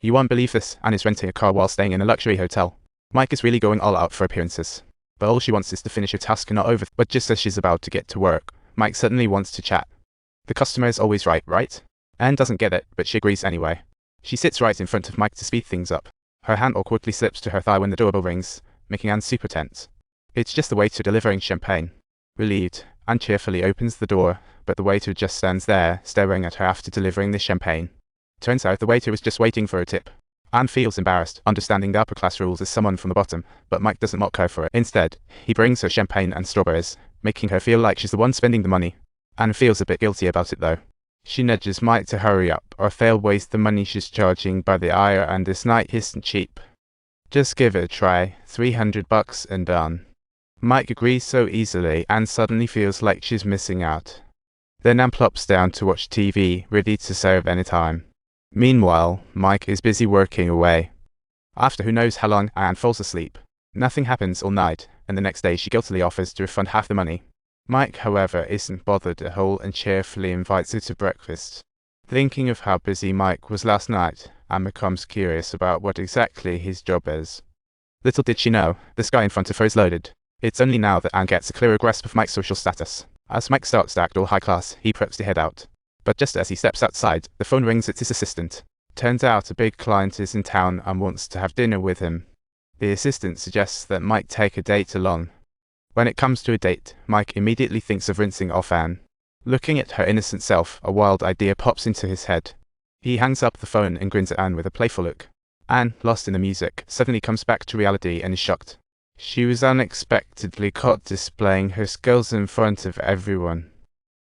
You won't believe this, Anne is renting a car while staying in a luxury hotel. Mike is really going all out for appearances. But all she wants is to finish her task and not over. But just as she's about to get to work, Mike suddenly wants to chat. The customer is always right, right? Anne doesn't get it, but she agrees anyway. She sits right in front of Mike to speed things up. Her hand awkwardly slips to her thigh when the doorbell rings, making Anne super tense. It's just the waiter delivering champagne. Relieved, Anne cheerfully opens the door, but the waiter just stands there, staring at her after delivering the champagne. Turns out the waiter was just waiting for a tip. Anne feels embarrassed, understanding the upper class rules as someone from the bottom, but Mike doesn't mock her for it. Instead, he brings her champagne and strawberries, making her feel like she's the one spending the money. Anne feels a bit guilty about it though. She nudges Mike to hurry up, or they'll waste the money she's charging by the hour, and this night isn't cheap. Just give it a try, $300 and done. Mike agrees so easily, and suddenly feels like she's missing out. Then Anne plops down to watch TV, ready to serve any time. Meanwhile, Mike is busy working away. After who knows how long, Anne falls asleep. Nothing happens all night, and the next day she guiltily offers to refund half the money. Mike, however, isn't bothered at all and cheerfully invites her to breakfast. Thinking of how busy Mike was last night, Anne becomes curious about what exactly his job is. Little did she know, the sky in front of her is loaded. It's only now that Anne gets a clearer grasp of Mike's social status. As Mike starts to act all high class, he preps to head out. But just as he steps outside, the phone rings. It's his assistant. Turns out a big client is in town and wants to have dinner with him. The assistant suggests that Mike take a date along. When it comes to a date, Mike immediately thinks of rinsing off Anne. Looking at her innocent self, a wild idea pops into his head. He hangs up the phone and grins at Anne with a playful look. Anne, lost in the music, suddenly comes back to reality and is shocked. She was unexpectedly caught displaying her skills in front of everyone.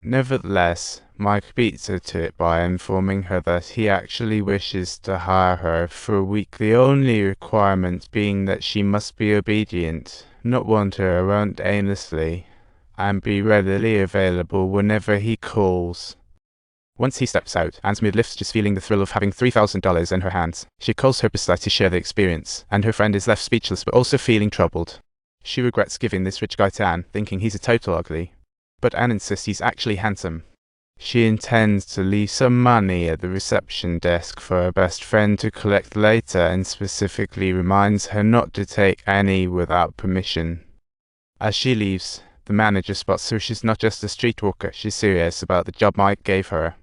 Nevertheless, Mike beats her to it by informing her that he actually wishes to hire her for a week, the only requirement being that she must be obedient, not wander around aimlessly, and be readily available whenever he calls. Once he steps out, Anne's mood lifts, just feeling the thrill of having $3,000 in her hands. She calls her beside to share the experience, and her friend is left speechless but also feeling troubled. She regrets giving this rich guy to Anne, thinking he's a total ugly. But Anne insists he's actually handsome. She intends to leave some money at the reception desk for her best friend to collect later, and specifically reminds her not to take any without permission. As she leaves, the manager spots her. She's not just a streetwalker, she's serious about the job Mike gave her.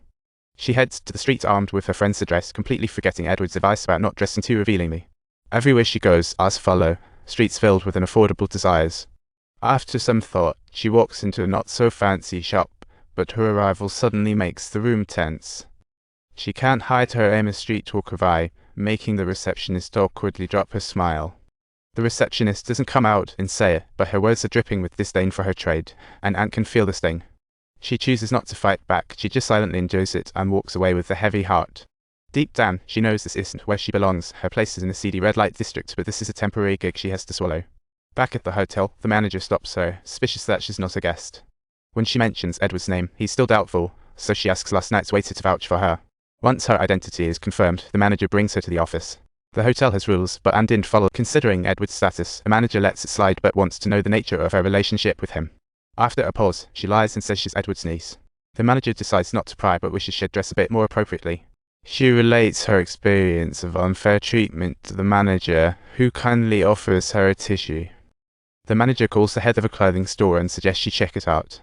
She heads to the streets armed with her friend's address, completely forgetting Edward's advice about not dressing too revealingly. Everywhere she goes, eyes follow, streets filled with unaffordable desires. After some thought, she walks into a not-so-fancy shop, but her arrival suddenly makes the room tense. She can't hide her aim as streetwalker vibe, making the receptionist awkwardly drop her smile. The receptionist doesn't come out and say it, but her words are dripping with disdain for her trade, and Anne can feel the sting. She chooses not to fight back, she just silently enjoys it and walks away with a heavy heart. Deep down, she knows this isn't where she belongs. Her place is in the seedy red light district, but this is a temporary gig she has to swallow. Back at the hotel, the manager stops her, suspicious that she's not a guest. When she mentions Edward's name, he's still doubtful, so she asks last night's waiter to vouch for her. Once her identity is confirmed, the manager brings her to the office. The hotel has rules, but Anne didn't follow. Considering Edward's status, the manager lets it slide but wants to know the nature of her relationship with him. After a pause, she lies and says she's Edward's niece. The manager decides not to pry but wishes she'd dress a bit more appropriately. She relates her experience of unfair treatment to the manager, who kindly offers her a tissue. The manager calls the head of a clothing store and suggests she check it out.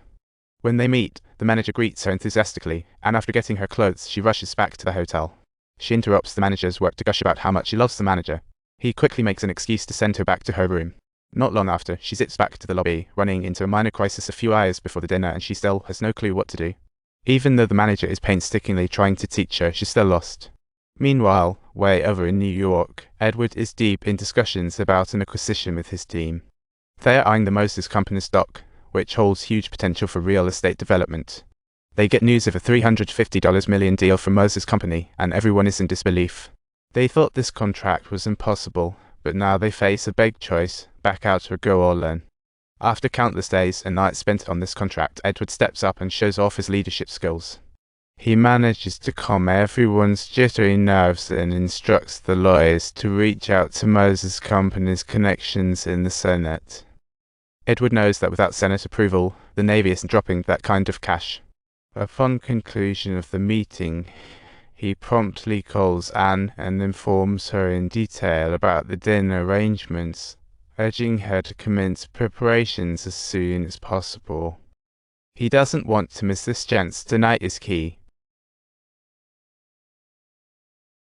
When they meet, the manager greets her enthusiastically, and after getting her clothes, she rushes back to the hotel. She interrupts the manager's work to gush about how much she loves the manager. He quickly makes an excuse to send her back to her room. Not long after, she zips back to the lobby, running into a minor crisis a few hours before the dinner, and she still has no clue what to do. Even though the manager is painstakingly trying to teach her, she's still lost. Meanwhile, way over in New York, Edward is deep in discussions about an acquisition with his team. They are eyeing the Moses Company stock, which holds huge potential for real estate development. They get news of a $350 million deal from Moses Company, and everyone is in disbelief. They thought this contract was impossible, but now they face a big choice, back out or go all in. After countless days and nights spent on this contract, Edward steps up and shows off his leadership skills. He manages to calm everyone's jittery nerves and instructs the lawyers to reach out to Moses Company's connections in the Senate. Edward knows that without Senate approval, the Navy isn't dropping that kind of cash. Upon conclusion of the meeting, He promptly calls Anne and informs her in detail about the dinner arrangements, urging her to commence preparations as soon as possible. He doesn't want to miss this chance. Tonight is key.